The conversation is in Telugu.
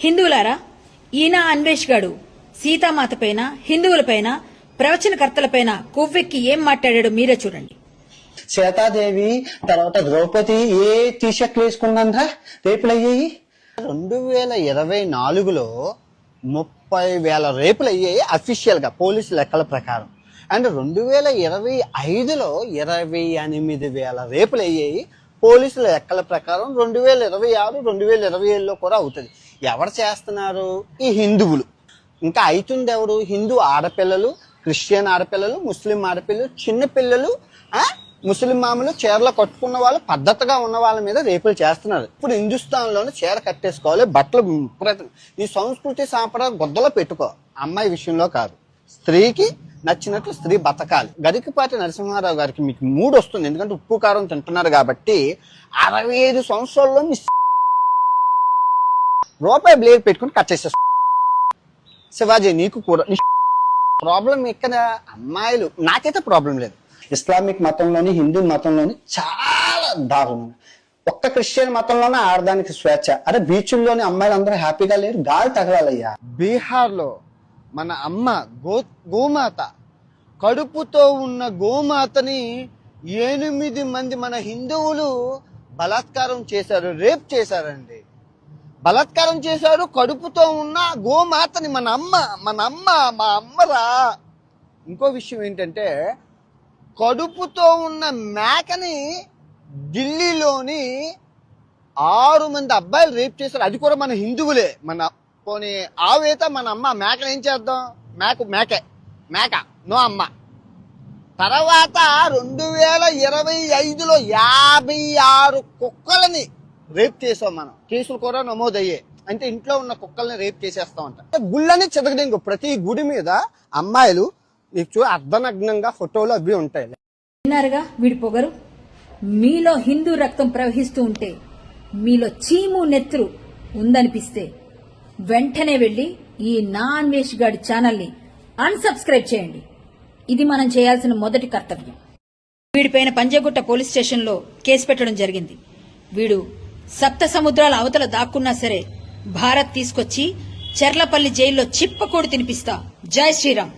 హిందువులారా, ఈయన అన్వేష్ గాడు సీతామాత పైన, హిందువులపైన, ప్రవచనకర్తలపైన కొవ్వెక్కి ఏం మాట్లాడాడో మీరే చూడండి. సీతాదేవి తర్వాత ద్రౌపది ఏ టీషర్ట్లు వేసుకున్నారా రేపులు అయ్యాయి? 2024లో 30,000 రేపులు అయ్యాయి అఫీషియల్ గా పోలీసు లెక్కల ప్రకారం. అండ్ 2025లో 28,000 రేపులు అయ్యాయి పోలీసుల లెక్కల ప్రకారం. 2026, 2027లో కూడా అవుతుంది. ఎవరు చేస్తున్నారు? ఈ హిందువులు. ఇంకా అవుతుంది ఎవరు? హిందూ ఆడపిల్లలు, క్రిస్టియన్ ఆడపిల్లలు, ముస్లిం ఆడపిల్లలు, చిన్న పిల్లలు, ముస్లిం మామూలు చీరలో కట్టుకున్న వాళ్ళు, పద్ధతిగా ఉన్న వాళ్ళ మీద రేపులు చేస్తున్నారు. ఇప్పుడు హిందుస్థాన్ లోనే చీర కట్టేసుకోవాలి, బట్టలు ఈ సంస్కృతి సాంప్రదాయం గొద్దలో పెట్టుకో. అమ్మాయి విషయంలో కాదు, స్త్రీకి నచ్చినట్లు స్త్రీ బతకాలి. గరికపాటి నరసింహారావు గారికి మీకు మూడు వస్తుంది, ఎందుకంటే ఉప్పు కారం తింటున్నారు కాబట్టి. 65 సంవత్సరాల్లో రూపాయి బ్లేడ్ పెట్టుకుని కట్ చేసేస్తా. శివాజీ నీకు కూడా ప్రాబ్లం ఇక్కడ అమ్మాయిలు. నాకైతే ప్రాబ్లం లేదు. ఇస్లామిక్ మతంలోని, హిందూ మతంలోని చాలా దారుణం. ఒక్క క్రిస్టియన్ మతంలోనే ఆడదానికి స్వేచ్ఛ. అరే బీచ్ల్లోని అమ్మాయిలు అందరూ హ్యాపీగా లేరు, గాలి తగలాలయ్యా. బీహార్ లో మన అమ్మ గోమాత కడుపుతో ఉన్న గోమాతని 8 మంది మన హిందువులు బలాత్కారం చేశారు, రేప్ చేశారండి. బలాత్కారం చేశారు కడుపుతో ఉన్న గోమాతని. మన మా అమ్మరా. ఇంకో విషయం ఏంటంటే, కడుపుతో ఉన్న మేకని ఢిల్లీలోని 6 మంది అబ్బాయిలు రేప్ చేశారు. అది కూడా మన హిందువులే. మన పోనీ ఆవేత మన అమ్మ. మేకను ఏం చేద్దాం? మేక నో అమ్మ. తర్వాత 2025లో 56 కుక్కలని రేప్ చేసాం మనం. కేసులు కూడా నమోదయ్యాయి. అంటే ఇంట్లో ఉన్న కుక్కల్ని రేప్ చేసేస్తామంట. గుళ్ళని చెదగడం. ప్రతి గుడి మీద అమ్మాయిలు నీకు అర్ధనగ్నంగా ఫోటోలు అవి ఉంటాయి. విన్నారుగా వీడి పొగరు. మీలో హిందూ రక్తం ప్రవహిస్తూ ఉంటే, మీలో చీము నెత్తురు ఉందనిపిస్తే వెంటనే వెళ్లి ఈ నా అన్వేష్ గాడి ఛానల్ ని అన్సబ్స్క్రైబ్ చేయండి. ఇది మనం చేయాల్సిన మొదటి కర్తవ్యం. వీడిపైన పంజగుట్ట పోలీస్ స్టేషన్ లో కేసు పెట్టడం జరిగింది. వీడు సప్త సముద్రాల అవతల దాక్కున్నా సరే భారత్ తీసుకొచ్చి చెర్లపల్లి జైల్లో చిప్పకూడి తినిపిస్తా. జై శ్రీరామ్.